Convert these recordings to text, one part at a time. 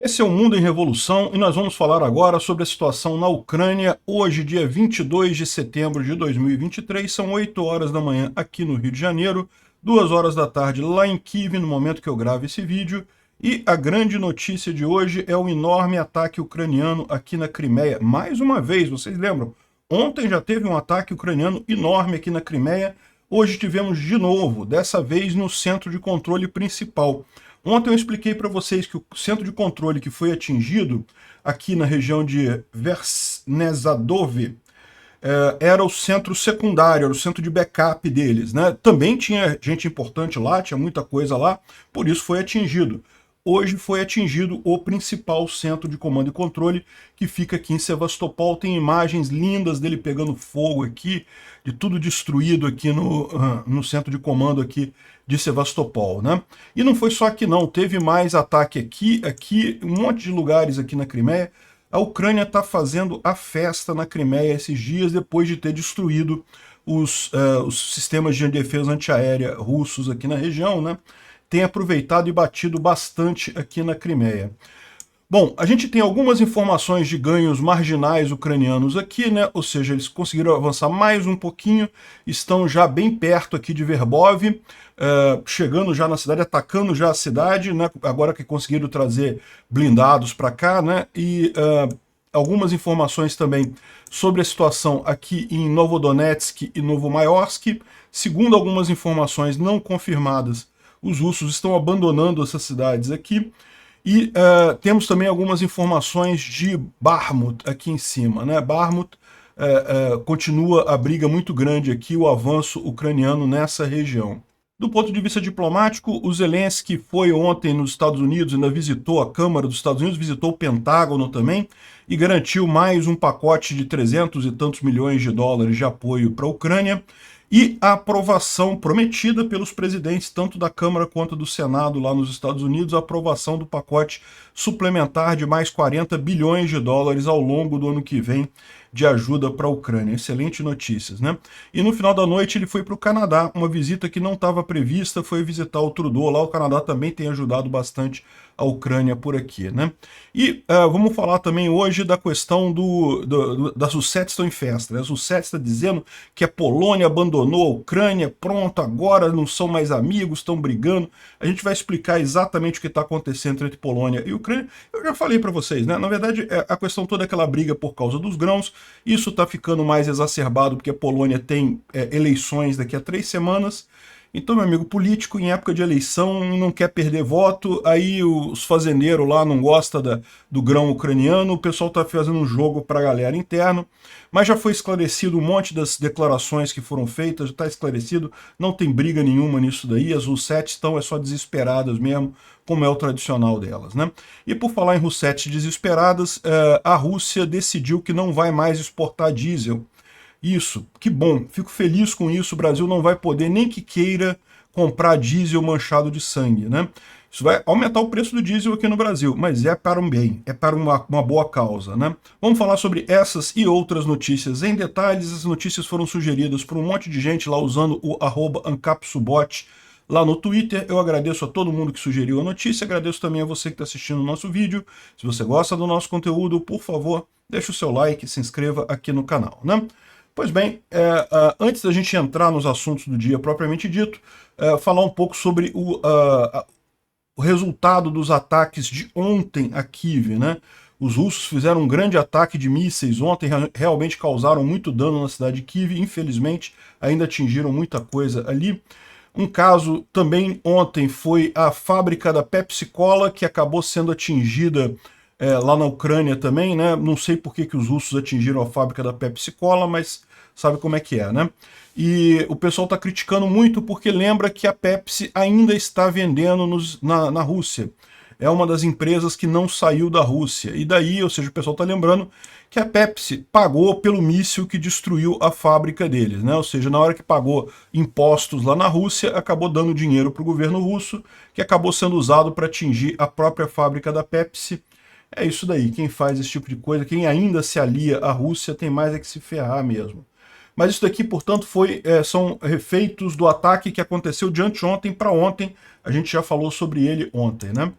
Esse é o Mundo em Revolução e nós vamos falar agora sobre a situação na Ucrânia. Hoje, dia 22 de setembro de 2023, são 8 horas da manhã aqui no Rio de Janeiro, 2 horas da tarde lá em Kiev, no momento que eu gravo esse vídeo. E a grande notícia de hoje é o enorme ataque ucraniano aqui na Crimeia. Mais uma vez, vocês lembram? Ontem já teve um ataque ucraniano enorme aqui na Crimeia. Hoje tivemos de novo, dessa vez no centro de controle principal. Ontem eu expliquei para vocês que o centro de controle que foi atingido aqui na região de Versnezadove era o centro secundário, era o centro de backup deles, né? Também tinha gente importante lá, tinha muita coisa lá, por isso foi atingido. Hoje foi atingido o principal centro de comando e controle, que fica aqui em Sevastopol. Tem imagens lindas dele pegando fogo aqui, de tudo destruído aqui no centro de comando aqui de Sevastopol, né? E não foi só aqui não, teve mais ataque aqui, um monte de lugares aqui na Crimeia. A Ucrânia está fazendo a festa na Crimeia esses dias, depois de ter destruído os sistemas de defesa antiaérea russos aqui na região, né? Tem aproveitado e batido bastante aqui na Crimeia. Bom, a gente tem algumas informações de ganhos marginais ucranianos aqui, né? Ou seja, eles conseguiram avançar mais um pouquinho, estão já bem perto aqui de Verbov, chegando já na cidade, atacando já a cidade, né? Agora que conseguiram trazer blindados para cá, né? E algumas informações também sobre a situação aqui em Novodonetsk e Novomayorsk. Segundo algumas informações não confirmadas, os russos estão abandonando essas cidades aqui. E temos também algumas informações de Bakhmut aqui em cima, né? Bakhmut continua a briga muito grande aqui, o avanço ucraniano nessa região. Do ponto de vista diplomático, o Zelensky foi ontem nos Estados Unidos, ainda visitou a Câmara dos Estados Unidos, visitou o Pentágono também, e garantiu mais um pacote de 300 e tantos milhões de dólares de apoio para a Ucrânia, e a aprovação prometida pelos presidentes, tanto da Câmara quanto do Senado lá nos Estados Unidos, a aprovação do pacote suplementar de mais 40 bilhões de dólares ao longo do ano que vem de ajuda para a Ucrânia. Excelente notícias, né? E no final da noite ele foi para o Canadá, uma visita que não estava prevista, foi visitar o Trudeau lá. O Canadá também tem ajudado bastante a Ucrânia por aqui, né? E vamos falar também hoje da questão das Russettes estão em festa, né? As Russettes está dizendo que a Polônia abandonou a Ucrânia, pronto, agora não são mais amigos, estão brigando. A gente vai explicar exatamente o que está acontecendo entre Polônia e Ucrânia. Eu já falei para vocês, né? Na verdade, a questão toda é aquela briga por causa dos grãos. Isso está ficando mais exacerbado porque a Polônia tem eleições daqui a 3 semanas. Então, meu amigo, político em época de eleição não quer perder voto, aí os fazendeiros lá não gostam do grão ucraniano, o pessoal está fazendo um jogo para a galera interno, mas já foi esclarecido um monte das declarações que foram feitas, já está esclarecido, não tem briga nenhuma nisso daí, as Russettes estão só desesperadas mesmo, como é o tradicional delas, né? E por falar em Russettes desesperadas, a Rússia decidiu que não vai mais exportar diesel. Isso, que bom, fico feliz com isso. O Brasil não vai poder, nem que queira, comprar diesel manchado de sangue, né? Isso vai aumentar o preço do diesel aqui no Brasil, mas é para um bem, é para uma boa causa, né? Vamos falar sobre essas e outras notícias em detalhes. As notícias foram sugeridas por um monte de gente lá usando o @ancapsubot lá no Twitter. Eu agradeço a todo mundo que sugeriu a notícia, agradeço também a você que está assistindo o nosso vídeo. Se você gosta do nosso conteúdo, por favor, deixe o seu like e se inscreva aqui no canal, né? Pois bem, antes da gente entrar nos assuntos do dia propriamente dito, falar um pouco sobre o resultado dos ataques de ontem a Kiev, né? Os russos fizeram um grande ataque de mísseis ontem, realmente causaram muito dano na cidade de Kiev, infelizmente ainda atingiram muita coisa ali. Um caso também ontem foi a fábrica da Pepsi Cola, que acabou sendo atingida lá na Ucrânia também, né? Não sei por que os russos atingiram a fábrica da Pepsi Cola, mas sabe como é que é, né? E o pessoal está criticando muito porque lembra que a Pepsi ainda está vendendo na Rússia. É uma das empresas que não saiu da Rússia. E daí, ou seja, o pessoal está lembrando que a Pepsi pagou pelo míssil que destruiu a fábrica deles, né? Ou seja, na hora que pagou impostos lá na Rússia, acabou dando dinheiro para o governo russo, que acabou sendo usado para atingir a própria fábrica da Pepsi. É isso daí, quem faz esse tipo de coisa, quem ainda se alia à Rússia tem mais é que se ferrar mesmo. Mas isso daqui, portanto, são efeitos do ataque que aconteceu de anteontem para ontem, a gente já falou sobre ele ontem, né?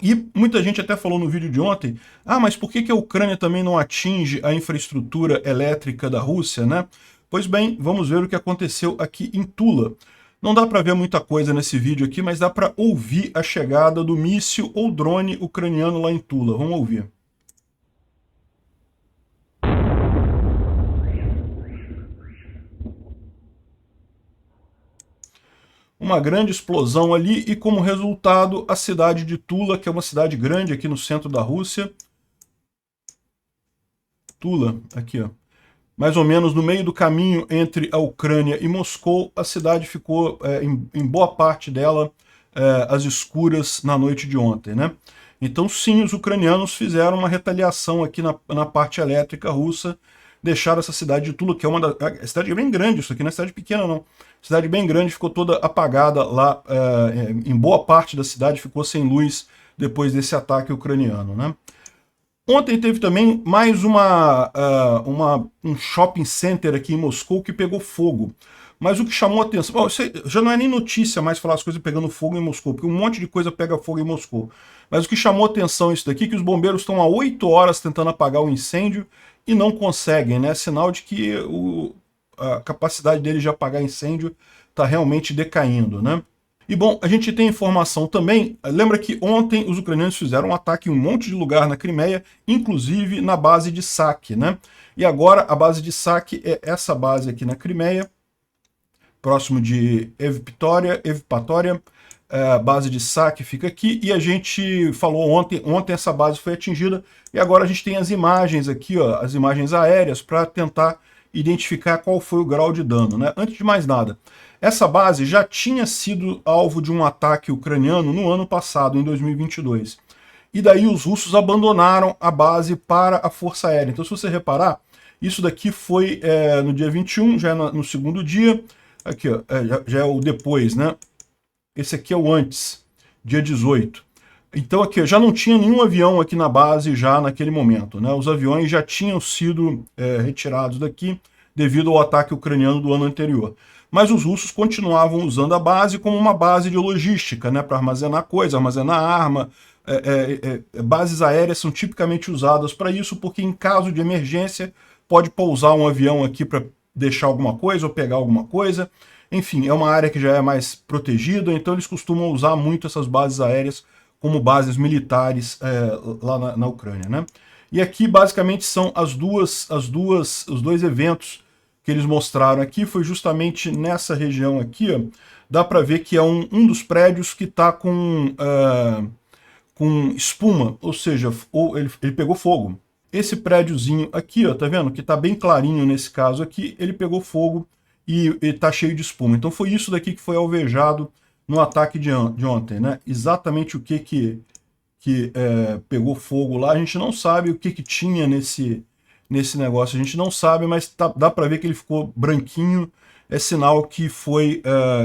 E muita gente até falou no vídeo de ontem, mas por que a Ucrânia também não atinge a infraestrutura elétrica da Rússia, né? Pois bem, vamos ver o que aconteceu aqui em Tula. Não dá para ver muita coisa nesse vídeo aqui, mas dá para ouvir a chegada do míssil ou drone ucraniano lá em Tula. Vamos ouvir. Uma grande explosão ali e, como resultado, a cidade de Tula, que é uma cidade grande aqui no centro da Rússia. Tula, aqui, ó. Mais ou menos no meio do caminho entre a Ucrânia e Moscou, a cidade ficou, em boa parte dela, às escuras na noite de ontem, né? Então, sim, os ucranianos fizeram uma retaliação aqui na parte elétrica russa, deixaram essa cidade de Tula, que é uma da... A cidade é bem grande, isso aqui não é cidade pequena, não. Cidade bem grande, ficou toda apagada lá, em boa parte da cidade ficou sem luz depois desse ataque ucraniano, né? Ontem teve também mais um shopping center aqui em Moscou que pegou fogo. Mas o que chamou a atenção... Bom, isso já não é nem notícia mais falar as coisas pegando fogo em Moscou, porque um monte de coisa pega fogo em Moscou. Mas o que chamou a atenção isso daqui é que os bombeiros estão há 8 horas tentando apagar o incêndio e não conseguem, né? Sinal de que a capacidade deles de apagar incêndio está realmente decaindo, né? E bom, a gente tem informação também, lembra que ontem os ucranianos fizeram um ataque em um monte de lugar na Crimeia, inclusive na base de saque, né? E agora a base de saque é essa base aqui na Crimeia, próximo de Evpatória, a base de saque fica aqui, e a gente falou ontem essa base foi atingida, e agora a gente tem as imagens aqui, ó, as imagens aéreas, para tentar identificar qual foi o grau de dano, né? Antes de mais nada, essa base já tinha sido alvo de um ataque ucraniano no ano passado, em 2022. E daí os russos abandonaram a base para a Força Aérea. Então, se você reparar, isso daqui foi no dia 21, já é no segundo dia. Aqui, ó, já é o depois, né? Esse aqui é o antes, dia 18. Então aqui, ó, já não tinha nenhum avião aqui na base já naquele momento, né? Os aviões já tinham sido retirados daqui devido ao ataque ucraniano do ano anterior. Mas os russos continuavam usando a base como uma base de logística, né, para armazenar coisa, armazenar arma. Bases aéreas são tipicamente usadas para isso, porque em caso de emergência pode pousar um avião aqui para deixar alguma coisa ou pegar alguma coisa. Enfim, é uma área que já é mais protegida, então eles costumam usar muito essas bases aéreas como bases militares lá na Ucrânia, né? E aqui basicamente são os dois eventos que eles mostraram aqui, foi justamente nessa região aqui, ó. Dá para ver que é um dos prédios que está com espuma, ou seja, ele pegou fogo. Esse prédiozinho aqui, ó, tá vendo? Que está bem clarinho nesse caso aqui, ele pegou fogo e está cheio de espuma. Então foi isso daqui que foi alvejado no ataque de ontem, né? Exatamente o que pegou fogo lá, a gente não sabe o que tinha nesse negócio, a gente não sabe, mas dá para ver que ele ficou branquinho, é sinal que foi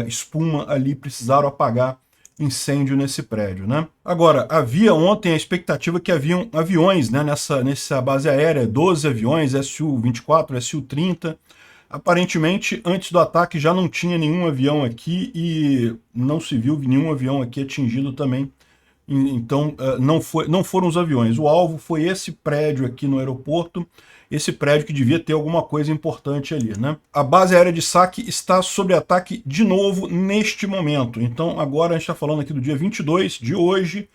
espuma ali, precisaram apagar incêndio nesse prédio, né? Agora, havia ontem a expectativa que haviam aviões, né, nessa base aérea, 12 aviões, Su-24, Su-30, aparentemente, antes do ataque já não tinha nenhum avião aqui e não se viu nenhum avião aqui atingido também. Então, não foram os aviões. O alvo foi esse prédio aqui no aeroporto, esse prédio que devia ter alguma coisa importante ali, né? A base aérea de saque está sob ataque de novo neste momento. Então, agora a gente está falando aqui do dia 22 de hoje,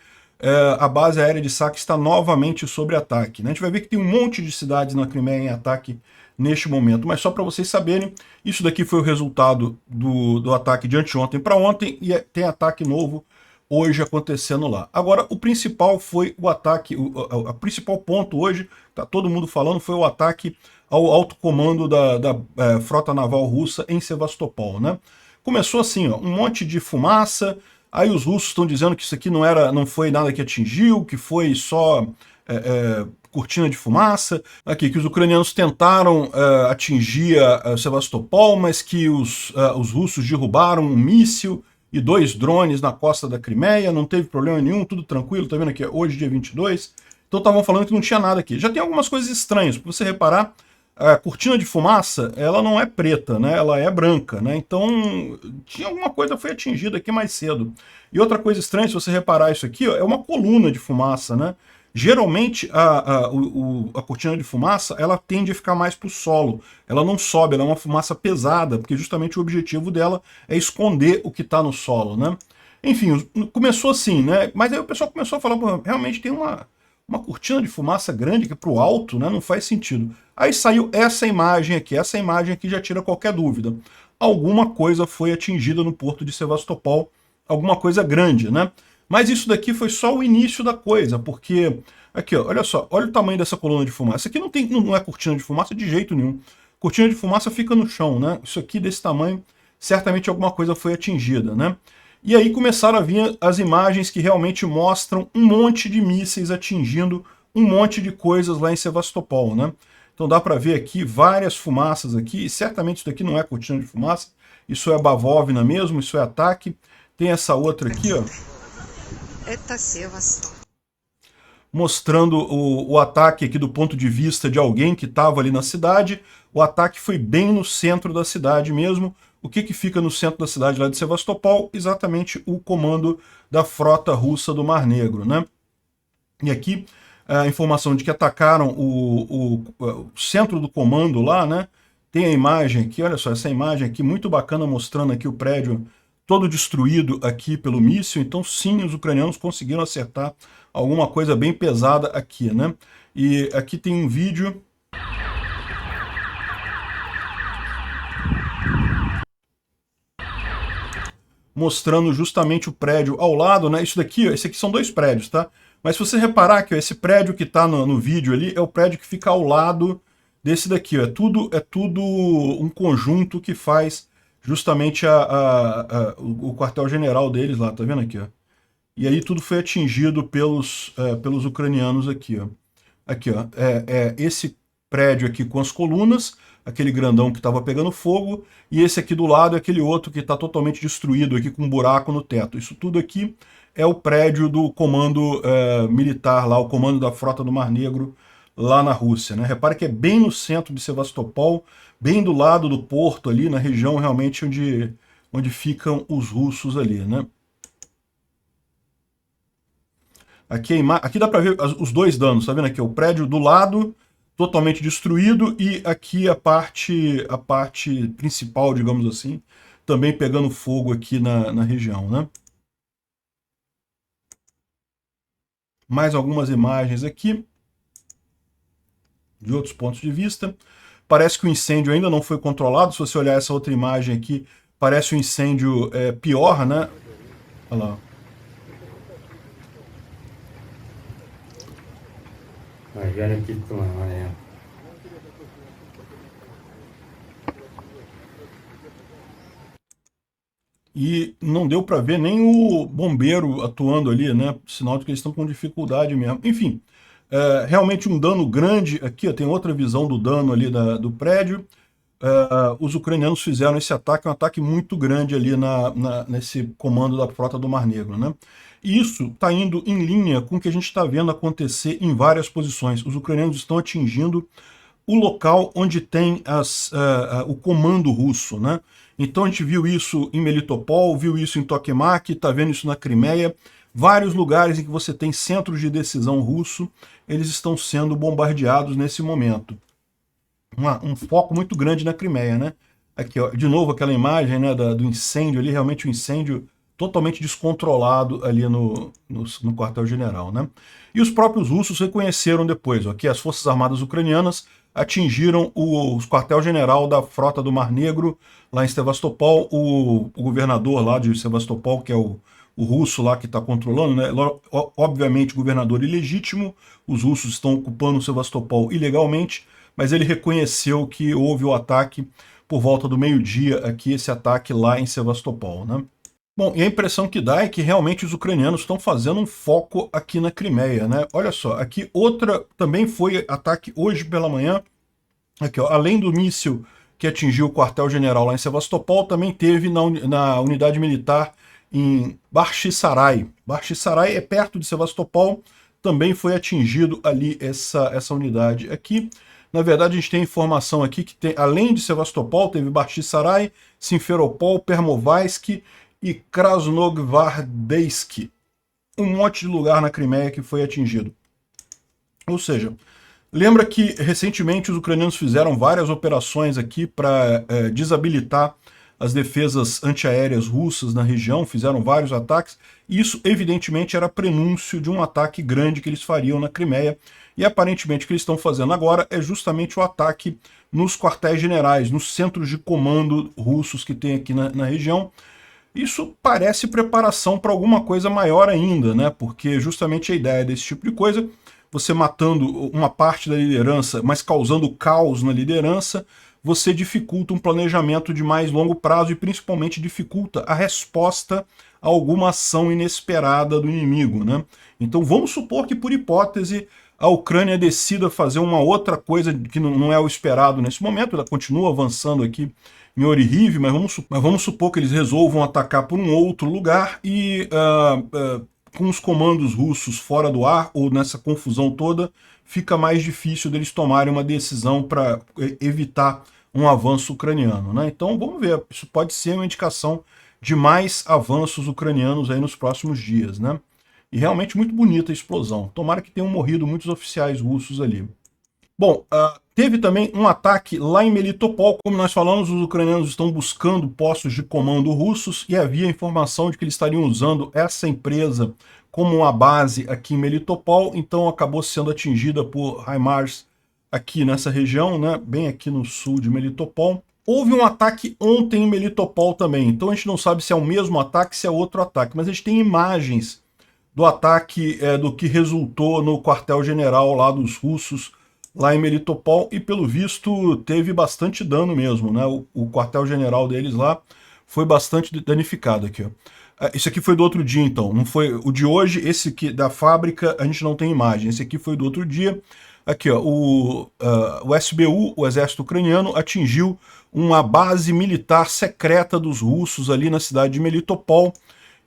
a base aérea de saque está novamente sob ataque, né? A gente vai ver que tem um monte de cidades na Crimeia em ataque neste momento, mas só para vocês saberem, isso daqui foi o resultado do ataque de anteontem para ontem, e tem ataque novo hoje acontecendo lá. Agora, o principal foi o ataque, o principal ponto hoje, tá todo mundo falando, foi o ataque ao alto comando da frota naval russa em Sevastopol, né? Começou assim, ó, um monte de fumaça, aí os russos estão dizendo que isso aqui não foi nada que atingiu, que foi só cortina de fumaça, aqui que os ucranianos tentaram atingir Sevastopol, mas que os russos derrubaram um míssil e 2 drones na costa da Crimeia, não teve problema nenhum, tudo tranquilo, tá vendo aqui, hoje dia 22, então estavam falando que não tinha nada aqui. Já tem algumas coisas estranhas, para você reparar, a cortina de fumaça, ela não é preta, né? Ela é branca, né? Então, tinha alguma coisa que foi atingida aqui mais cedo. E outra coisa estranha, se você reparar isso aqui, ó, é uma coluna de fumaça, né? Geralmente, a cortina de fumaça, ela tende a ficar mais para o solo. Ela não sobe, ela é uma fumaça pesada, porque justamente o objetivo dela é esconder o que está no solo, né? Enfim, começou assim, né? Mas aí o pessoal começou a falar, pô, realmente tem uma cortina de fumaça grande que para o alto, né? Não faz sentido. Aí saiu essa imagem aqui já tira qualquer dúvida. Alguma coisa foi atingida no porto de Sevastopol, alguma coisa grande, né? Mas isso daqui foi só o início da coisa, porque aqui, ó, olha só, olha o tamanho dessa coluna de fumaça. Isso aqui não é cortina de fumaça de jeito nenhum. Cortina de fumaça fica no chão, né? Isso aqui desse tamanho, certamente alguma coisa foi atingida, né? E aí começaram a vir as imagens que realmente mostram um monte de mísseis atingindo um monte de coisas lá em Sevastopol, né? Então dá para ver aqui várias fumaças aqui, e certamente isso daqui não é cortina de fumaça, isso é bavóvina mesmo, isso é ataque. Tem essa outra aqui, ó, mostrando o ataque aqui do ponto de vista de alguém que estava ali na cidade. O ataque foi bem no centro da cidade mesmo. O que fica no centro da cidade lá de Sevastopol? Exatamente o comando da frota russa do Mar Negro, né? E aqui a informação de que atacaram o centro do comando lá, né? Tem a imagem aqui, olha só, essa imagem aqui muito bacana mostrando aqui o prédio todo destruído aqui pelo míssil. Então sim, os ucranianos conseguiram acertar alguma coisa bem pesada aqui, né? E aqui tem um vídeo mostrando justamente o prédio ao lado, né? Isso daqui, ó, esse aqui são dois prédios, tá? Mas se você reparar que ó, esse prédio que está no vídeo ali é o prédio que fica ao lado desse daqui, ó. É tudo um conjunto que faz justamente o quartel-general deles lá, tá vendo aqui, ó? E aí tudo foi atingido pelos ucranianos aqui, ó. Aqui, ó, esse prédio aqui com as colunas, aquele grandão que estava pegando fogo, e esse aqui do lado é aquele outro que está totalmente destruído aqui com um buraco no teto. Isso tudo aqui é o prédio do comando militar lá, o comando da frota do Mar Negro lá na Rússia, né? Repare que é bem no centro de Sevastopol, bem do lado do porto ali, na região realmente onde ficam os russos ali, né? Aqui dá para ver os dois danos, tá vendo aqui? O prédio do lado totalmente destruído e aqui a parte principal, digamos assim, também pegando fogo aqui na região, né? Mais algumas imagens aqui de outros pontos de vista. Parece que o incêndio ainda não foi controlado. Se você olhar essa outra imagem aqui, parece um incêndio pior, né? Olha lá. E não deu para ver nem o bombeiro atuando ali, né? Sinal de que eles estão com dificuldade mesmo. Enfim, realmente um dano grande. Aqui ó, tem outra visão do dano ali do prédio. Os ucranianos fizeram esse ataque, um ataque muito grande ali nesse comando da frota do Mar Negro, né? E isso está indo em linha com o que a gente está vendo acontecer em várias posições. Os ucranianos estão atingindo o local onde tem o comando russo, né? Então a gente viu isso em Melitopol, viu isso em Tokmak, está vendo isso na Crimeia. Vários lugares em que você tem centros de decisão russo, eles estão sendo bombardeados nesse momento. Um foco muito grande na Crimeia, né? Aqui, ó, de novo aquela imagem, né, do incêndio ali, realmente um incêndio totalmente descontrolado ali no quartel-general, né? E os próprios russos reconheceram depois, ó, que as forças armadas ucranianas atingiram o quartel-general da frota do Mar Negro lá em Sevastopol. O governador lá de Sevastopol, que é o russo lá que está controlando, né? Obviamente governador ilegítimo, os russos estão ocupando Sevastopol ilegalmente, mas ele reconheceu que houve o ataque por volta do meio-dia aqui, esse ataque lá em Sevastopol, né? Bom, e a impressão que dá é que realmente os ucranianos estão fazendo um foco aqui na Crimeia, né? Olha só, aqui outra também foi ataque hoje pela manhã. Aqui, ó, além do míssil que atingiu o quartel-general lá em Sevastopol, também teve na unidade militar em Bakhchisarai. Bakhchisarai é perto de Sevastopol, também foi atingido ali essa unidade aqui. Na verdade, a gente tem informação aqui que, além de Sevastopol, teve Bakhchisarai, Simferopol, Permovaisk e Krasnogvardeysk. Um monte de lugar na Crimeia que foi atingido. Ou seja, lembra que recentemente os ucranianos fizeram várias operações aqui para desabilitar as defesas antiaéreas russas na região, fizeram vários ataques, e isso evidentemente era prenúncio de um ataque grande que eles fariam na Crimeia, e aparentemente o que eles estão fazendo agora é justamente o ataque nos quartéis generais, nos centros de comando russos que tem aqui na região. Isso parece preparação para alguma coisa maior ainda, né? Porque justamente a ideia desse tipo de coisa, você matando uma parte da liderança, mas causando caos na liderança, você dificulta um planejamento de mais longo prazo e principalmente dificulta a resposta a alguma ação inesperada do inimigo, né? Então vamos supor que, por hipótese, a Ucrânia decida fazer uma outra coisa que não é o esperado nesse momento, ela continua avançando aqui em Orihhiv, mas vamos supor que eles resolvam atacar por um outro lugar e com os comandos russos fora do ar, ou nessa confusão toda, fica mais difícil deles tomarem uma decisão para evitar um avanço ucraniano, né? Então vamos ver, isso pode ser uma indicação de mais avanços ucranianos aí nos próximos dias, né? E realmente muito bonita a explosão. Tomara que tenham morrido muitos oficiais russos ali. Bom, teve também um ataque lá em Melitopol. Como nós falamos, os ucranianos estão buscando postos de comando russos e havia informação de que eles estariam usando essa empresa como uma base aqui em Melitopol, então acabou sendo atingida por HIMARS aqui nessa região, né, bem aqui no sul de Melitopol. Houve um ataque ontem em Melitopol também, então a gente não sabe se é o mesmo ataque, se é outro ataque, mas a gente tem imagens do ataque do que resultou no quartel-general lá dos russos, lá em Melitopol, e pelo visto teve bastante dano mesmo, né? O quartel-general deles lá foi bastante danificado aqui, ó. Esse aqui foi do outro dia, então, não foi o de hoje. Esse aqui da fábrica a gente não tem imagem, esse aqui foi do outro dia. Aqui, ó, o SBU, o exército ucraniano, atingiu uma base militar secreta dos russos ali na cidade de Melitopol,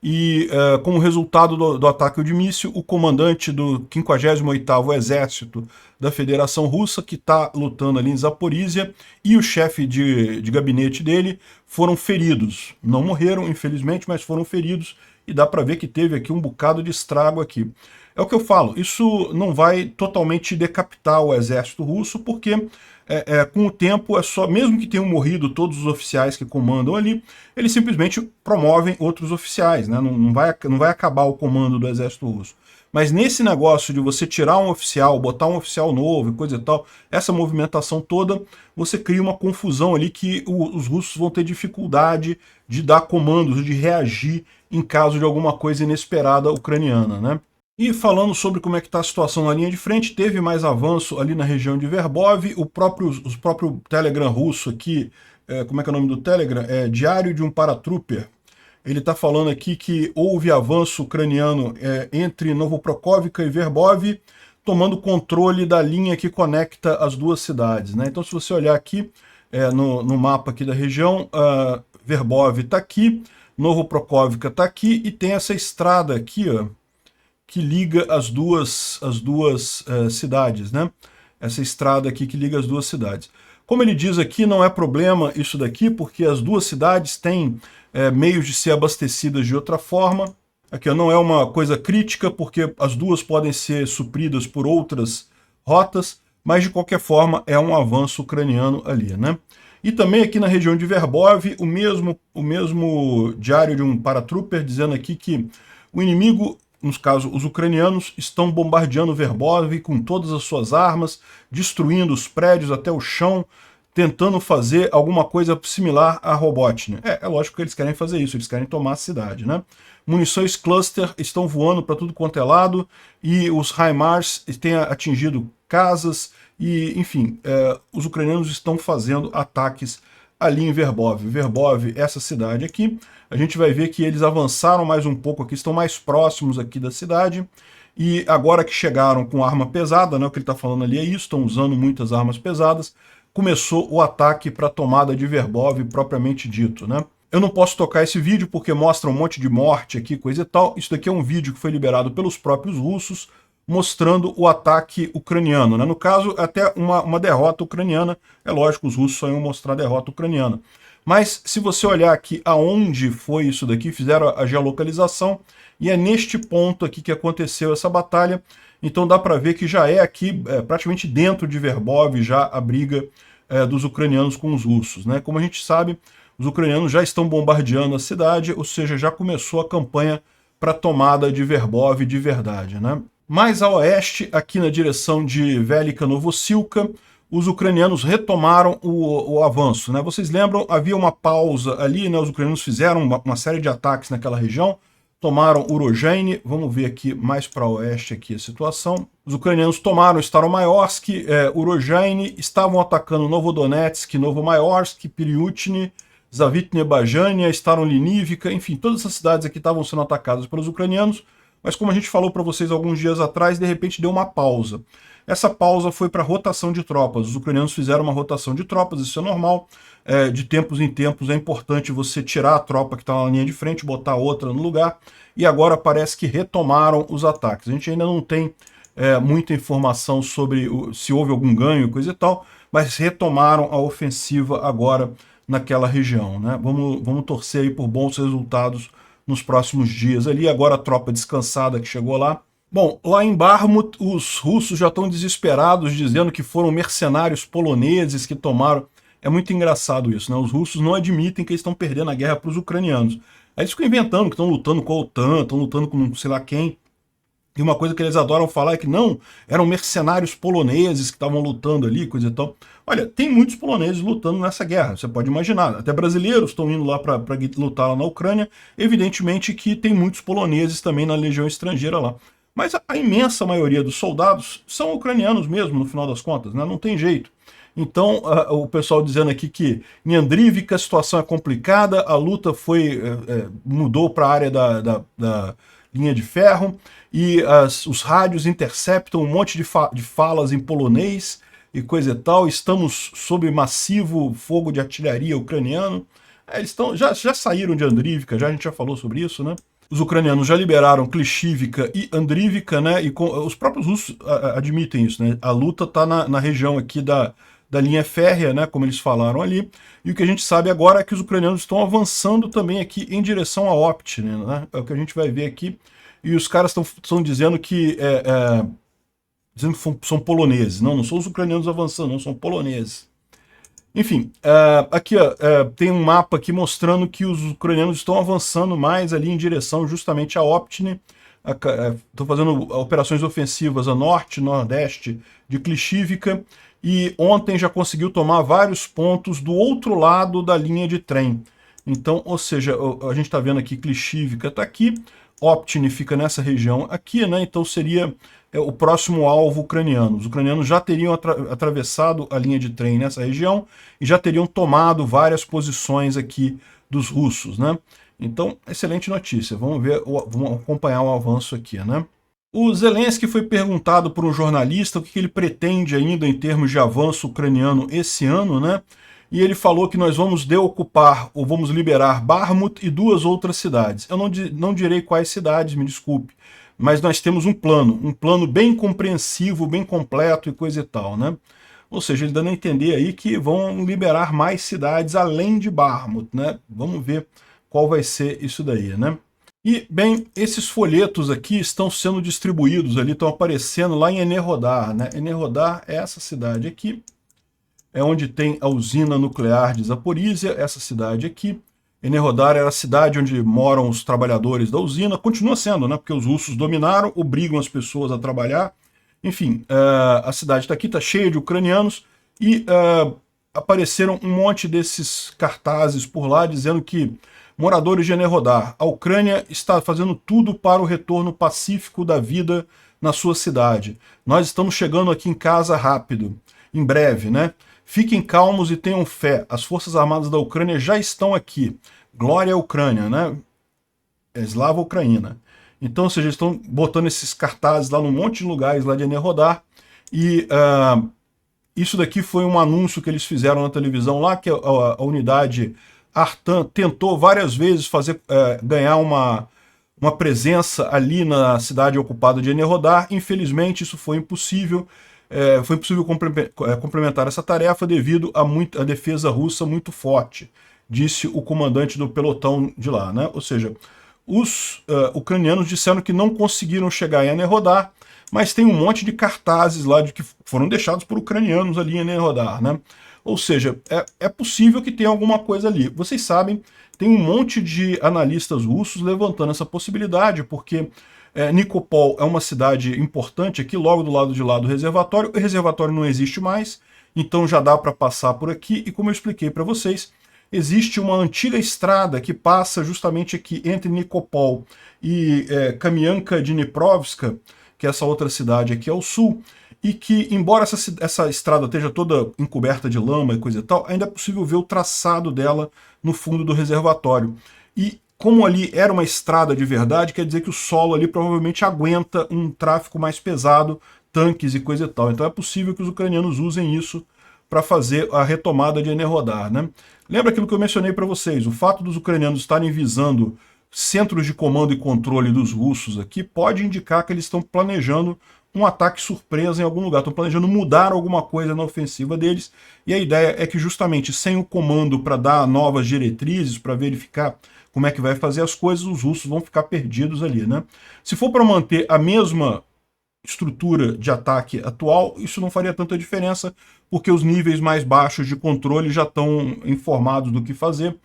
e como resultado do ataque de míssil, o comandante do 58º Exército da Federação Russa, que está lutando ali em Zaporizhia, e o chefe de gabinete dele foram feridos. Não morreram, infelizmente, mas foram feridos, e dá para ver que teve aqui um bocado de estrago aqui. É o que eu falo, isso não vai totalmente decapitar o exército russo, porque com o tempo, mesmo que tenham morrido todos os oficiais que comandam ali, eles simplesmente promovem outros oficiais, né? Não vai acabar o comando do exército russo. Mas nesse negócio de você tirar um oficial, botar um oficial novo e coisa e tal, essa movimentação toda, você cria uma confusão ali que os russos vão ter dificuldade de dar comandos, de reagir em caso de alguma coisa inesperada ucraniana, né? E falando sobre como é que está a situação na linha de frente, teve mais avanço ali na região de Verbov, o próprio Telegram russo aqui, como é que é o nome do Telegram? Diário de um Paratrooper. Ele está falando aqui que houve avanço ucraniano entre Novoprokhovka e Verbov, tomando controle da linha que conecta as duas cidades, né? Então se você olhar aqui no mapa aqui da região, Verbov está aqui, Novoprokhovka está aqui, e tem essa estrada aqui, ó, que liga as duas cidades, né? Essa estrada aqui que liga as duas cidades. Como ele diz aqui, não é problema isso daqui, porque as duas cidades têm meios de ser abastecidas de outra forma. Aqui, ó, não é uma coisa crítica, porque as duas podem ser supridas por outras rotas, mas de qualquer forma é um avanço ucraniano ali, né? E também aqui na região de Verbov, o mesmo diário de um paratrooper dizendo aqui que o inimigo, nos casos, os ucranianos, estão bombardeando Verbov com todas as suas armas, destruindo os prédios até o chão, tentando fazer alguma coisa similar a Robotnia. É lógico que eles querem fazer isso, eles querem tomar a cidade, né? Munições cluster estão voando para tudo quanto é lado, e os HIMARS têm atingido casas, e, enfim, os ucranianos estão fazendo ataques ali em Verbov. Verbov, essa cidade aqui, a gente vai ver que eles avançaram mais um pouco aqui, estão mais próximos aqui da cidade, e agora que chegaram com arma pesada, né, o que ele está falando ali é isso, estão usando muitas armas pesadas, começou o ataque para a tomada de Verbov propriamente dito, né? Eu não posso tocar esse vídeo porque mostra um monte de morte aqui, coisa e tal. Isso daqui é um vídeo que foi liberado pelos próprios russos, mostrando o ataque ucraniano, né? No caso, até uma derrota ucraniana. É lógico, os russos só iam mostrar a derrota ucraniana. Mas se você olhar aqui aonde foi isso daqui, fizeram a geolocalização, e é neste ponto aqui que aconteceu essa batalha. Então dá para ver que já é aqui, praticamente dentro de Verbov, já a briga dos ucranianos com os russos, né? Como a gente sabe, os ucranianos já estão bombardeando a cidade, ou seja, já começou a campanha para a tomada de Verbov de verdade, né? Mais a oeste, aqui na direção de Velika Novosilka, os ucranianos retomaram o avanço, né? Vocês lembram, havia uma pausa ali, né? Os ucranianos fizeram uma série de ataques naquela região, tomaram Urozhaine. Vamos ver aqui mais para oeste aqui a situação. Os ucranianos tomaram Staromayorsk, Urozhaine, estavam atacando Novodonetsk, Novomayorsk, Piryutny, Zavitne Bajania, Staronliniivka, enfim, todas essas cidades aqui estavam sendo atacadas pelos ucranianos, mas como a gente falou para vocês alguns dias atrás, de repente deu uma pausa. Essa pausa foi para rotação de tropas. Os ucranianos fizeram uma rotação de tropas, isso é normal. De tempos em tempos é importante você tirar a tropa que está na linha de frente, botar outra no lugar, e agora parece que retomaram os ataques. A gente ainda não tem muita informação sobre se houve algum ganho, coisa e tal, mas retomaram a ofensiva agora naquela região, né? Vamos torcer aí por bons resultados nos próximos dias ali. Agora a tropa descansada que chegou lá. Bom, lá em Bakhmut, os russos já estão desesperados, dizendo que foram mercenários poloneses que tomaram. É muito engraçado isso, né? Os russos não admitem que eles estão perdendo a guerra para os ucranianos. Aí eles ficam inventando que estão lutando com a OTAN, estão lutando com sei lá quem. E uma coisa que eles adoram falar é que não, eram mercenários poloneses que estavam lutando ali, coisa e tal. Olha, tem muitos poloneses lutando nessa guerra, você pode imaginar. Até brasileiros estão indo lá para lutar lá na Ucrânia. Evidentemente que tem muitos poloneses também na legião estrangeira lá. Mas a imensa maioria dos soldados são ucranianos mesmo, no final das contas, né? Não tem jeito. Então, o pessoal dizendo aqui que em Andrivka a situação é complicada, a luta mudou para a área da linha de ferro, e os rádios interceptam um monte de falas em polonês e coisa e tal. Estamos sob massivo fogo de artilharia ucraniano. Eles já saíram de Andrivka, a gente já falou sobre isso, né? Os ucranianos já liberaram Klishivka e Andrivka, né? E os próprios russos admitem isso, né? A luta está na região aqui da linha férrea, né? Como eles falaram ali. E o que a gente sabe agora é que os ucranianos estão avançando também aqui em direção a Optine, né? É o que a gente vai ver aqui. E os caras estão dizendo que são poloneses. Não são os ucranianos avançando, não, são poloneses. Enfim, aqui tem um mapa aqui mostrando que os ucranianos estão avançando mais ali em direção justamente a Optine. Estão fazendo operações ofensivas a norte, nordeste de Klishivka. E ontem já conseguiu tomar vários pontos do outro lado da linha de trem. Então, ou seja, a gente está vendo aqui Klishivka está aqui, Optine fica nessa região aqui, né? Então seria o próximo alvo ucraniano. Os ucranianos já teriam atravessado a linha de trem nessa região e já teriam tomado várias posições aqui dos russos, né? Então, excelente notícia. Vamos acompanhar o avanço aqui, né? O Zelensky foi perguntado por um jornalista o que ele pretende ainda em termos de avanço ucraniano esse ano, né? E ele falou que nós vamos deocupar ou vamos liberar Bakhmut e 2 outras cidades. Eu não direi quais cidades, me desculpe, mas nós temos um plano bem compreensivo, bem completo e coisa e tal, né? Ou seja, ele dando a entender aí que vão liberar mais cidades além de Bakhmut, né? Vamos ver qual vai ser isso daí, né? E, bem, esses folhetos aqui estão sendo distribuídos ali, estão aparecendo lá em Enerhodar, né? Enerhodar é essa cidade aqui, é onde tem a usina nuclear de Zaporizhia, essa cidade aqui. Enerhodar era a cidade onde moram os trabalhadores da usina, continua sendo, né? Porque os russos dominaram, obrigam as pessoas a trabalhar. Enfim, a cidade está aqui, está cheia de ucranianos, e apareceram um monte desses cartazes por lá dizendo que moradores de Enerhodar, a Ucrânia está fazendo tudo para o retorno pacífico da vida na sua cidade. Nós estamos chegando aqui em casa rápido, em breve, né? Fiquem calmos e tenham fé. As Forças Armadas da Ucrânia já estão aqui. Glória à Ucrânia, né? Slava Ucraína. Então, ou seja, eles estão botando esses cartazes lá num monte de lugares lá de Enerhodar. E isso daqui foi um anúncio que eles fizeram na televisão lá, que a unidade Artan tentou várias vezes ganhar uma presença ali na cidade ocupada de Enerhodar. Infelizmente, isso foi impossível. Foi impossível complementar essa tarefa devido a defesa russa muito forte, disse o comandante do pelotão de lá, né? Ou seja, os ucranianos disseram que não conseguiram chegar em Enerhodar, mas tem um monte de cartazes lá que foram deixados por ucranianos ali em Enerhodar, né? Ou seja, é possível que tenha alguma coisa ali. Vocês sabem, tem um monte de analistas russos levantando essa possibilidade, porque Nikopol é uma cidade importante aqui, logo do lado de lá do reservatório. O reservatório não existe mais, então já dá para passar por aqui. E como eu expliquei para vocês, existe uma antiga estrada que passa justamente aqui entre Nikopol e Kamianka-Dniprovska, que é essa outra cidade aqui ao sul, e que, embora essa estrada esteja toda encoberta de lama e coisa e tal, ainda é possível ver o traçado dela no fundo do reservatório. E como ali era uma estrada de verdade, quer dizer que o solo ali provavelmente aguenta um tráfego mais pesado, tanques e coisa e tal. Então é possível que os ucranianos usem isso para fazer a retomada de Enerhodar, né? Lembra aquilo que eu mencionei para vocês? O fato dos ucranianos estarem visando centros de comando e controle dos russos aqui pode indicar que eles estão planejando um ataque surpresa em algum lugar, estão planejando mudar alguma coisa na ofensiva deles, e a ideia é que justamente sem o comando para dar novas diretrizes, para verificar como é que vai fazer as coisas, os russos vão ficar perdidos ali, né? Se for para manter a mesma estrutura de ataque atual, isso não faria tanta diferença, porque os níveis mais baixos de controle já estão informados do que fazer.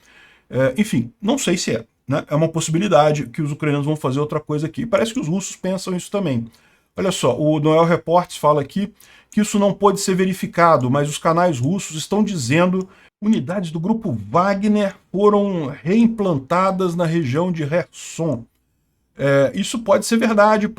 Enfim, não sei se é. Né? É uma possibilidade que os ucranianos vão fazer outra coisa aqui. Parece que os russos pensam isso também. Olha só, o Noel Reports fala aqui que isso não pode ser verificado, mas os canais russos estão dizendo que unidades do grupo Wagner foram reimplantadas na região de Kherson. Isso pode ser verdade,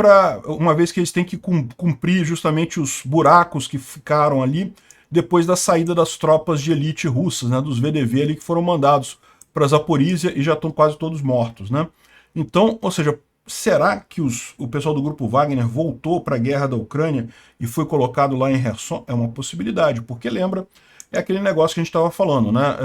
uma vez que eles têm que cumprir justamente os buracos que ficaram ali depois da saída das tropas de elite russas, né, dos VDV ali, que foram mandados para Zaporizhia e já estão quase todos mortos, né? Então, ou seja, será que o pessoal do grupo Wagner voltou para a guerra da Ucrânia e foi colocado lá em Kherson? É uma possibilidade, porque lembra, é aquele negócio que a gente estava falando, né?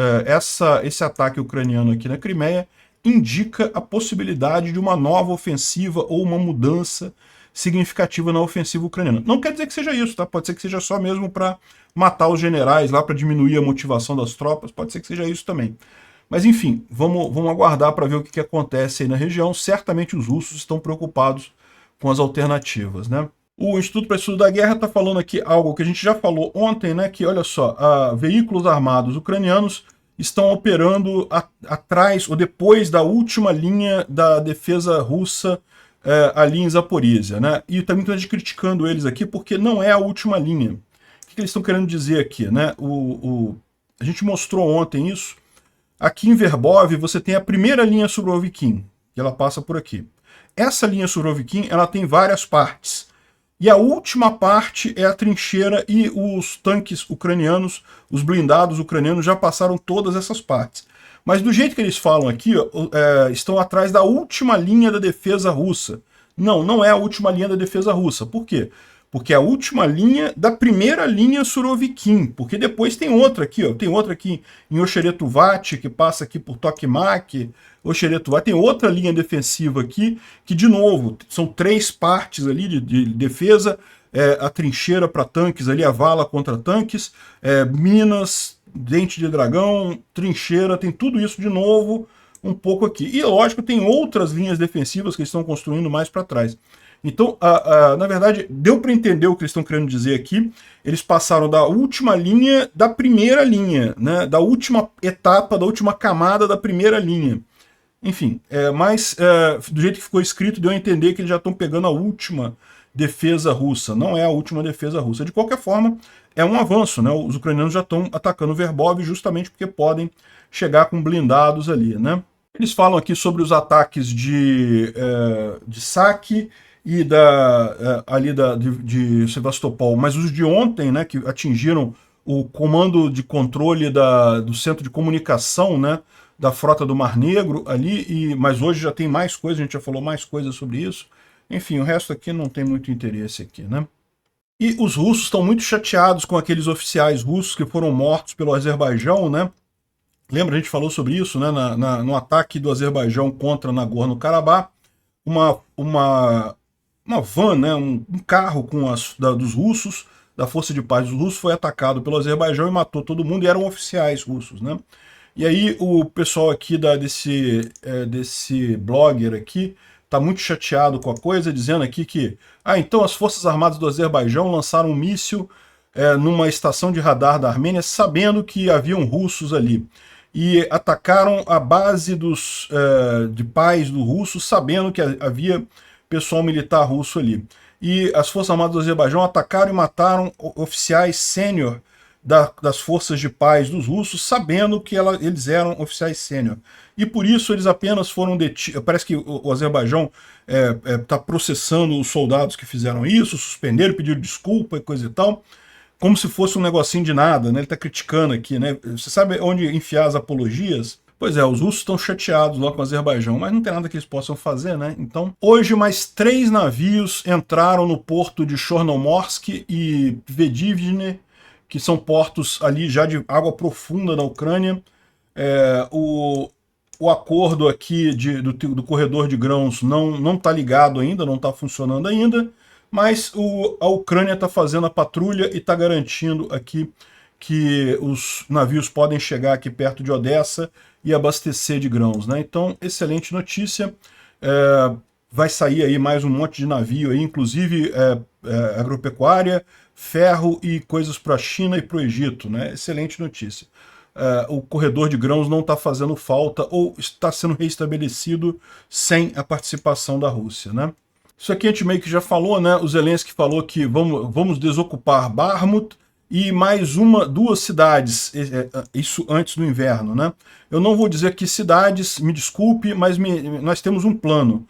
Esse ataque ucraniano aqui na Crimeia indica a possibilidade de uma nova ofensiva ou uma mudança significativa na ofensiva ucraniana. Não quer dizer que seja isso, tá? Pode ser que seja só mesmo para matar os generais lá, para diminuir a motivação das tropas, pode ser que seja isso também. Mas enfim, vamos aguardar para ver o que acontece aí na região. Certamente os russos estão preocupados com as alternativas, né? O Instituto para Estudo da Guerra está falando aqui algo que a gente já falou ontem, né? Que, olha só, veículos armados ucranianos estão operando atrás ou depois da última linha da defesa russa ali em Zaporizhia, né? E também estou criticando eles aqui porque não é a última linha. O que eles estão querendo dizer aqui, né? A gente mostrou ontem isso. Aqui em Verbov você tem a primeira linha Surovikin, que ela passa por aqui. Essa linha Surovikin, ela tem várias partes. E a última parte é a trincheira e os tanques ucranianos, os blindados ucranianos já passaram todas essas partes. Mas do jeito que eles falam aqui, ó, estão atrás da última linha da defesa russa. Não, não é a última linha da defesa russa. Por quê? Porque é a última linha da primeira linha Surovikin, porque depois tem outra aqui, ó, tem outra aqui em Ocheretuvati, que passa aqui por Tokmak, Ocheretuvati, tem outra linha defensiva aqui, que de novo, são 3 partes ali de defesa, a trincheira para tanques ali, a vala contra tanques, minas, dente de dragão, trincheira, tem tudo isso de novo um pouco aqui. E lógico, tem outras linhas defensivas que eles estão construindo mais para trás. Então, na verdade, deu para entender o que eles estão querendo dizer aqui. Eles passaram da última linha da primeira linha, né, da última etapa, da última camada da primeira linha. Enfim, mas do jeito que ficou escrito, deu a entender que eles já estão pegando a última defesa russa. Não é a última defesa russa. De qualquer forma, é um avanço, né? Os ucranianos já estão atacando Verbov justamente porque podem chegar com blindados ali, né? Eles falam aqui sobre os ataques de saque e de Sevastopol, mas os de ontem, né, que atingiram o comando de controle do centro de comunicação, né, da frota do Mar Negro ali, mas hoje já tem mais coisa, a gente já falou mais coisas sobre isso. Enfim, o resto aqui não tem muito interesse aqui, né? E os russos estão muito chateados com aqueles oficiais russos que foram mortos pelo Azerbaijão, né? Lembra, a gente falou sobre isso, né, no ataque do Azerbaijão contra Nagorno-Karabakh. uma van, né, um carro com dos russos, da Força de Paz dos russos, foi atacado pelo Azerbaijão e matou todo mundo, e eram oficiais russos, né? E aí o pessoal aqui desse blogger aqui está muito chateado com a coisa, dizendo aqui que então as Forças Armadas do Azerbaijão lançaram um míssil numa estação de radar da Armênia, sabendo que haviam russos ali. E atacaram a base de paz do russo, sabendo que havia pessoal militar russo ali. E as Forças Armadas do Azerbaijão atacaram e mataram oficiais sênior das forças de paz dos russos, sabendo que eles eram oficiais sênior. E por isso eles apenas foram detidos. Parece que o Azerbaijão está processando os soldados que fizeram isso, suspenderam, pediram desculpa e coisa e tal, como se fosse um negocinho de nada, né? Ele está criticando aqui, né? Você sabe onde enfiar as apologias? Pois é, os russos estão chateados lá com o Azerbaijão, mas não tem nada que eles possam fazer, né? Então, hoje mais 3 navios entraram no porto de Chornomorsk e Vedivne, que são portos ali já de água profunda da Ucrânia. O acordo aqui do corredor de grãos não está ligado ainda, não está funcionando ainda, mas a Ucrânia está fazendo a patrulha e está garantindo aqui que os navios podem chegar aqui perto de Odessa e abastecer de grãos, né? Então, excelente notícia. Vai sair aí mais um monte de navio, aí, inclusive agropecuária, ferro e coisas para a China e para o Egito, né? Excelente notícia. O corredor de grãos não está fazendo falta ou está sendo reestabelecido sem a participação da Rússia, né? Isso aqui a gente meio que já falou, né? O Zelensky falou que vamos desocupar Bakhmut e mais duas cidades, isso antes do inverno, né? Eu não vou dizer que cidades, me desculpe, mas nós temos um plano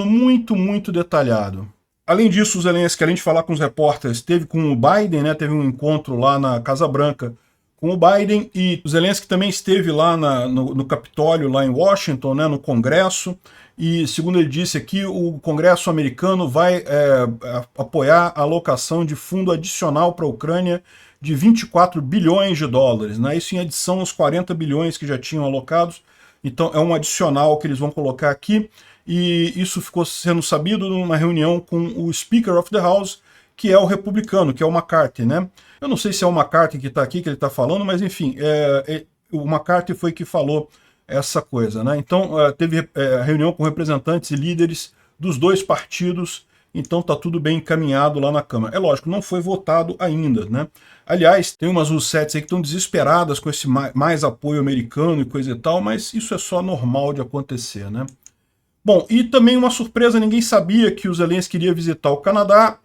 muito, muito detalhado. Além disso, o Zelensky, além de falar com os repórteres, teve com o Biden, né? Teve um encontro lá na Casa Branca com o Biden, e o Zelensky também esteve lá no Capitólio, lá em Washington, né, no Congresso, e segundo ele disse aqui, o Congresso americano vai apoiar a alocação de fundo adicional para a Ucrânia de 24 bilhões de dólares, né, isso em adição aos 40 bilhões que já tinham alocados. Então é um adicional que eles vão colocar aqui, e isso ficou sendo sabido numa reunião com o Speaker of the House, que é o republicano, que é o McCarthy, né? Eu não sei se é o McCarthy que está aqui, que ele está falando, mas enfim, o McCarthy foi que falou essa coisa, né? Então, teve reunião com representantes e líderes dos dois partidos, então está tudo bem encaminhado lá na Câmara. É lógico, não foi votado ainda, né? Aliás, tem umas Russettes aí que estão desesperadas com esse mais apoio americano e coisa e tal, mas isso é só normal de acontecer, né? Bom, e também uma surpresa, ninguém sabia que o Zelensky queria visitar o Canadá.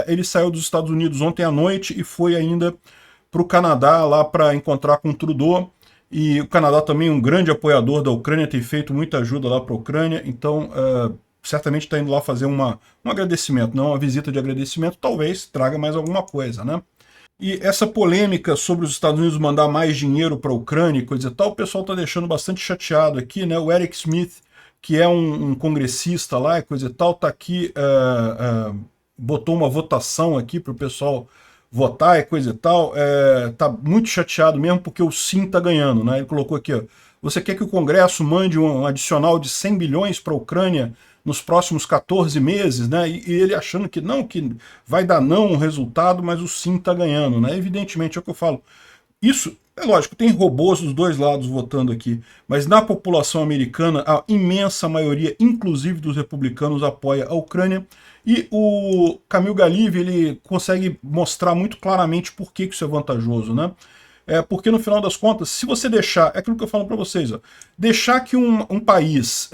Ele saiu dos Estados Unidos ontem à noite e foi ainda para o Canadá lá para encontrar com o Trudeau. E o Canadá também é um grande apoiador da Ucrânia, tem feito muita ajuda lá para a Ucrânia, então certamente está indo lá fazer um agradecimento, não uma visita de agradecimento, talvez traga mais alguma coisa, né? E essa polêmica sobre os Estados Unidos mandar mais dinheiro para a Ucrânia e coisa e tal, o pessoal está deixando bastante chateado aqui, né? O Eric Smith, que é um congressista lá e coisa e tal, tá aqui, botou uma votação aqui para o pessoal votar e coisa e tal, tá muito chateado mesmo porque o sim tá ganhando, né? Ele colocou aqui, ó, você quer que o Congresso mande um adicional de 100 bilhões para a Ucrânia nos próximos 14 meses, né? E ele achando que vai dar não um resultado, mas o sim tá ganhando, né? Evidentemente, é o que eu falo. Isso, é lógico, tem robôs dos dois lados votando aqui, mas na população americana, a imensa maioria, inclusive dos republicanos, apoia a Ucrânia, e o Camille Gallivie, ele consegue mostrar muito claramente por que isso é vantajoso, né? Porque no final das contas, se você deixar, é aquilo que eu falo para vocês, ó, deixar que um país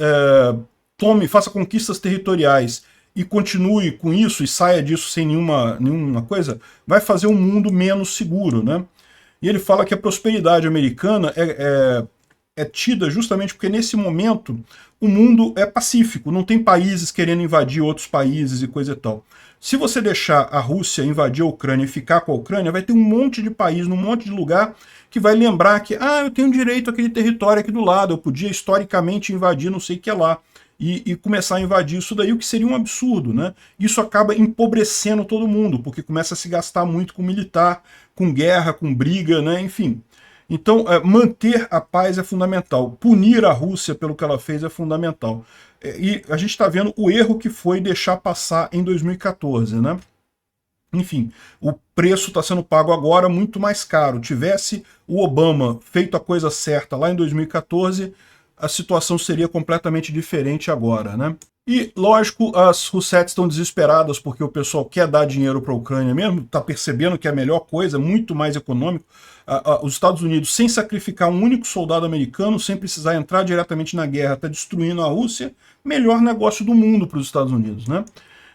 faça conquistas territoriais e continue com isso e saia disso sem nenhuma coisa, vai fazer um mundo menos seguro, né? E ele fala que a prosperidade americana é tida justamente porque nesse momento o mundo é pacífico, não tem países querendo invadir outros países e coisa e tal. Se você deixar a Rússia invadir a Ucrânia e ficar com a Ucrânia, vai ter um monte de país, um monte de lugar que vai lembrar que eu tenho direito àquele território aqui do lado, eu podia historicamente invadir não sei o que lá. E começar a invadir isso daí, o que seria um absurdo, né? Isso acaba empobrecendo todo mundo, porque começa a se gastar muito com militar, com guerra, com briga, né? Enfim. Então, manter a paz é fundamental. Punir a Rússia pelo que ela fez é fundamental. E a gente está vendo o erro que foi deixar passar em 2014, né? Enfim, o preço está sendo pago agora muito mais caro. Tivesse o Obama feito a coisa certa lá em 2014, a situação seria completamente diferente agora, né? E, lógico, as Russettes estão desesperadas porque o pessoal quer dar dinheiro para a Ucrânia mesmo, está percebendo que é a melhor coisa, muito mais econômico. Os Estados Unidos, sem sacrificar um único soldado americano, sem precisar entrar diretamente na guerra, está destruindo a Rússia, melhor negócio do mundo para os Estados Unidos, né?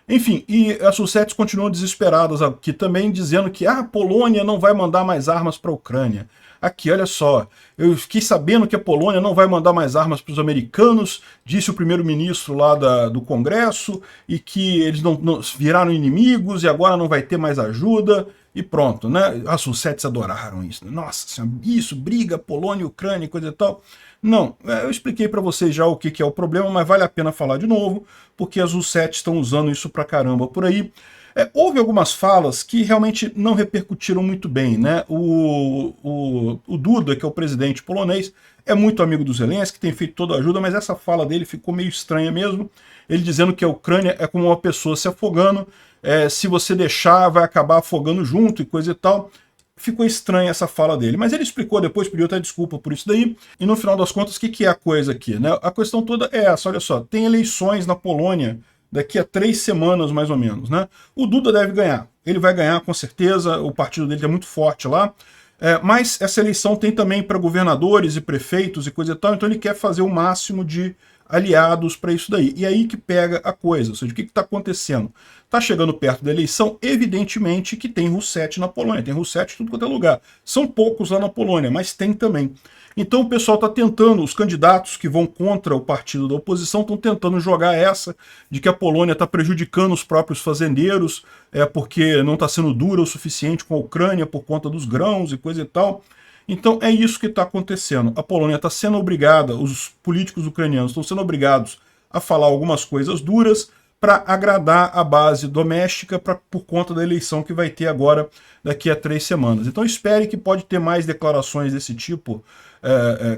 Enfim, e as Russettes continuam desesperadas aqui também, dizendo que a Polônia não vai mandar mais armas para a Ucrânia. Aqui, olha só, eu fiquei sabendo que a Polônia não vai mandar mais armas para os americanos, disse o primeiro-ministro lá do Congresso, e que eles não viraram inimigos e agora não vai ter mais ajuda, e pronto, né? As Russettes adoraram isso. Nossa senhora, isso, briga, Polônia, Ucrânia, coisa e tal. Não, eu expliquei para vocês já o que é o problema, mas vale a pena falar de novo, porque as Russettes estão usando isso pra caramba por aí. Houve algumas falas que realmente não repercutiram muito bem, né? O Duda, que é o presidente polonês, é muito amigo do Zelensky, tem feito toda a ajuda, mas essa fala dele ficou meio estranha mesmo. Ele dizendo que a Ucrânia é como uma pessoa se afogando, se você deixar, vai acabar afogando junto e coisa e tal. Ficou estranha essa fala dele, mas ele explicou depois, pediu até desculpa por isso daí, e no final das contas, o que é a coisa aqui, né? A questão toda é essa, olha só, tem eleições na Polônia daqui a 3 semanas, mais ou menos, né? O Duda deve ganhar, ele vai ganhar com certeza, o partido dele é muito forte lá, mas essa eleição tem também para governadores e prefeitos e coisa e tal, então ele quer fazer o máximo de aliados para isso daí. E aí que pega a coisa, ou seja, o que está acontecendo? Está chegando perto da eleição, evidentemente que tem Rousseff na Polônia, tem Rousseff em tudo quanto é lugar. São poucos lá na Polônia, mas tem também. Então o pessoal está tentando, os candidatos que vão contra o partido da oposição estão tentando jogar essa de que a Polônia está prejudicando os próprios fazendeiros, porque não está sendo dura o suficiente com a Ucrânia por conta dos grãos e coisa e tal. Então é isso que está acontecendo. A Polônia está sendo obrigada, os políticos ucranianos estão sendo obrigados a falar algumas coisas duras para agradar a base doméstica por conta da eleição que vai ter agora daqui a 3 semanas. Então espere que pode ter mais declarações desse tipo,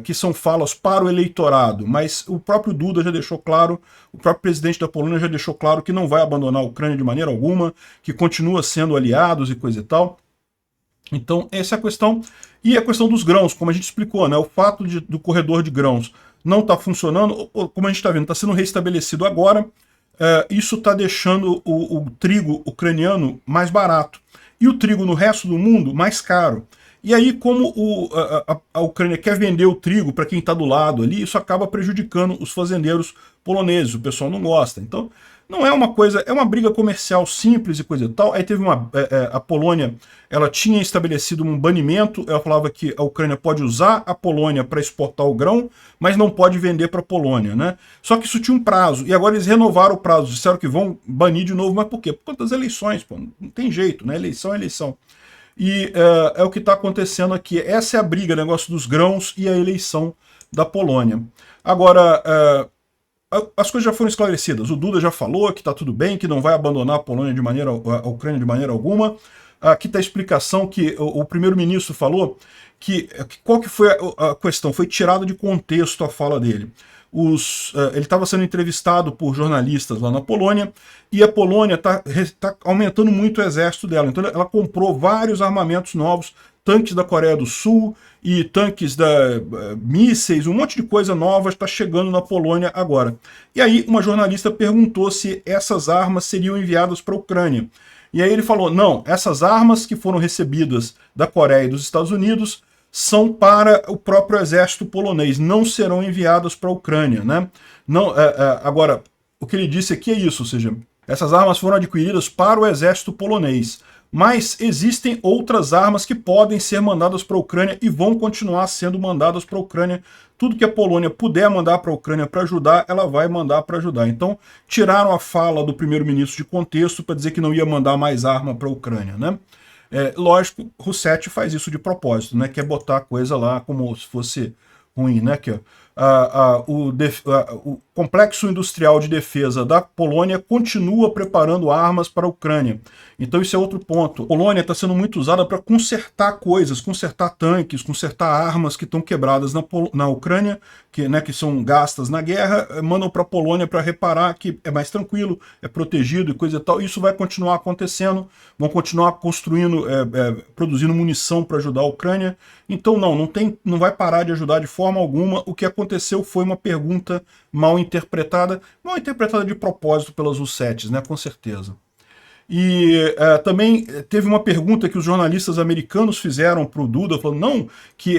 que são falas para o eleitorado, mas o próprio Duda já deixou claro, o próprio presidente da Polônia já deixou claro que não vai abandonar a Ucrânia de maneira alguma, que continua sendo aliados e coisa e tal. Então, essa é a questão. E a questão dos grãos, como a gente explicou, né? O fato do corredor de grãos não está funcionando, como a gente está vendo, está sendo restabelecido agora. Isso está deixando o trigo ucraniano mais barato. E o trigo no resto do mundo mais caro. E aí, como a Ucrânia quer vender o trigo para quem está do lado ali, isso acaba prejudicando os fazendeiros poloneses. O pessoal não gosta. Então, não é uma coisa, é uma briga comercial simples e coisa e tal. Aí teve a Polônia, ela tinha estabelecido um banimento, ela falava que a Ucrânia pode usar a Polônia para exportar o grão, mas não pode vender para a Polônia, né? Só que isso tinha um prazo, e agora eles renovaram o prazo, disseram que vão banir de novo, mas por quê? Por conta das eleições, pô, não tem jeito, né? Eleição é eleição. E é o que está acontecendo aqui. Essa é a briga, negócio dos grãos e a eleição da Polônia. Agora, as coisas já foram esclarecidas. O Duda já falou que está tudo bem, que não vai abandonar a a Ucrânia de maneira alguma. Aqui está a explicação que o primeiro-ministro falou qual que foi a questão? Foi tirado de contexto a fala dele. Ele estava sendo entrevistado por jornalistas lá na Polônia, e a Polônia está aumentando muito o exército dela. Então ela comprou vários armamentos novos, tanques da Coreia do Sul e tanques mísseis, um monte de coisa nova está chegando na Polônia agora. E aí uma jornalista perguntou se essas armas seriam enviadas para a Ucrânia. E aí ele falou, não, essas armas que foram recebidas da Coreia e dos Estados Unidos são para o próprio exército polonês, não serão enviadas para a Ucrânia, né? Não, agora, o que ele disse aqui é isso, ou seja, essas armas foram adquiridas para o exército polonês, mas existem outras armas que podem ser mandadas para a Ucrânia e vão continuar sendo mandadas para a Ucrânia. Tudo que a Polônia puder mandar para a Ucrânia para ajudar, ela vai mandar para ajudar. Então, tiraram a fala do primeiro-ministro de contexto para dizer que não ia mandar mais arma para a Ucrânia, né? Lógico, Rousseff faz isso de propósito, né? Quer botar a coisa lá como se fosse ruim, né? o complexo industrial de defesa da Polônia continua preparando armas para a Ucrânia. Então isso é outro ponto. A Polônia está sendo muito usada para consertar coisas, consertar tanques, consertar armas que estão quebradas na Ucrânia, que são gastas na guerra, mandam para a Polônia para reparar, que é mais tranquilo, é protegido e coisa e tal. Isso vai continuar acontecendo, vão continuar construindo, produzindo munição para ajudar a Ucrânia. Então não vai parar de ajudar de forma alguma. O que aconteceu foi uma pergunta mal interpretada de propósito pelas U7s, né, com certeza. E também teve uma pergunta que os jornalistas americanos fizeram para o Duda, falando, não, que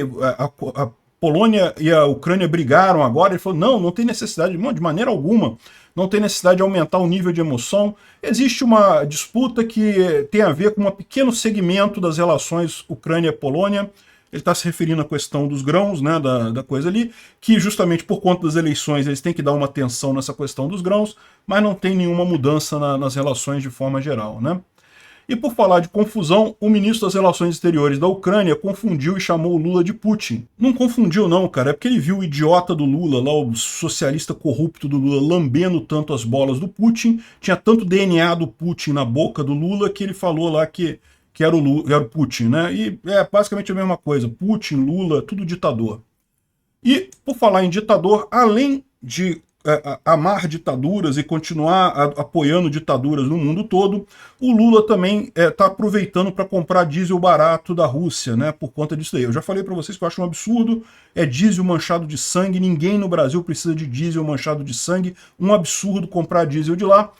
a Polônia e a Ucrânia brigaram agora. Ele falou, não tem necessidade, de maneira alguma, não tem necessidade de aumentar o nível de emoção. Existe uma disputa que tem a ver com um pequeno segmento das relações Ucrânia-Polônia. Ele está se referindo à questão dos grãos, né, da coisa ali, que justamente por conta das eleições eles têm que dar uma atenção nessa questão dos grãos, mas não tem nenhuma mudança nas relações de forma geral, né? E por falar de confusão, o ministro das Relações Exteriores da Ucrânia confundiu e chamou o Lula de Putin. Não confundiu não, cara, é porque ele viu o idiota do Lula, lá o socialista corrupto do Lula, lambendo tanto as bolas do Putin, tinha tanto DNA do Putin na boca do Lula que ele falou lá que era o Putin, né? E é basicamente a mesma coisa. Putin, Lula, tudo ditador. E, por falar em ditador, além de amar ditaduras e continuar apoiando ditaduras no mundo todo, o Lula também está aproveitando para comprar diesel barato da Rússia, né? Por conta disso aí. Eu já falei para vocês que eu acho um absurdo, é diesel manchado de sangue, ninguém no Brasil precisa de diesel manchado de sangue, um absurdo comprar diesel de lá,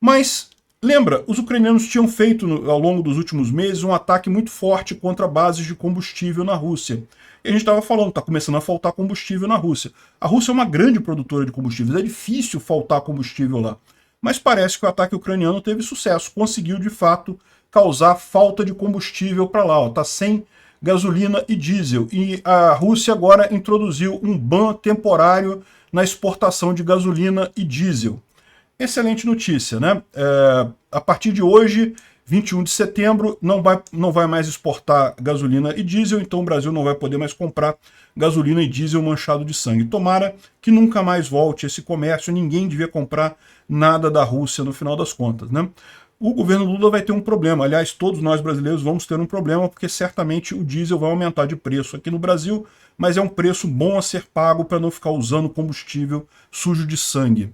mas... Lembra, os ucranianos tinham feito, ao longo dos últimos meses, um ataque muito forte contra bases de combustível na Rússia. E a gente estava falando, está começando a faltar combustível na Rússia. A Rússia é uma grande produtora de combustíveis, é difícil faltar combustível lá. Mas parece que o ataque ucraniano teve sucesso, conseguiu de fato causar falta de combustível para lá. Está sem gasolina e diesel. E a Rússia agora introduziu um ban temporário na exportação de gasolina e diesel. Excelente notícia, né? A partir de hoje, 21 de setembro, não vai mais exportar gasolina e diesel, então o Brasil não vai poder mais comprar gasolina e diesel manchado de sangue. Tomara que nunca mais volte esse comércio, ninguém devia comprar nada da Rússia no final das contas, né? O governo Lula vai ter um problema, aliás, todos nós brasileiros vamos ter um problema, porque certamente o diesel vai aumentar de preço aqui no Brasil, mas é um preço bom a ser pago para não ficar usando combustível sujo de sangue.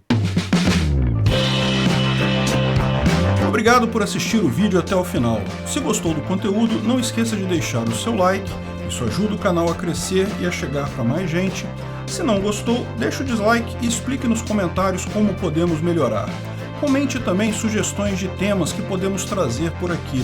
Obrigado por assistir o vídeo até o final. Se gostou do conteúdo, não esqueça de deixar o seu like, isso ajuda o canal a crescer e a chegar para mais gente. Se não gostou, deixe o dislike e explique nos comentários como podemos melhorar. Comente também sugestões de temas que podemos trazer por aqui.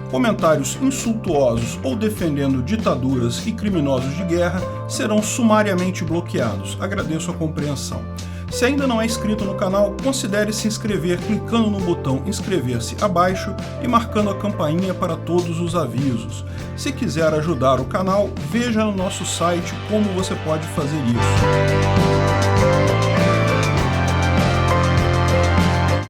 Comentários insultuosos ou defendendo ditaduras e criminosos de guerra serão sumariamente bloqueados. Agradeço a compreensão. Se ainda não é inscrito no canal, considere se inscrever clicando no botão inscrever-se abaixo e marcando a campainha para todos os avisos. Se quiser ajudar o canal, veja no nosso site como você pode fazer isso.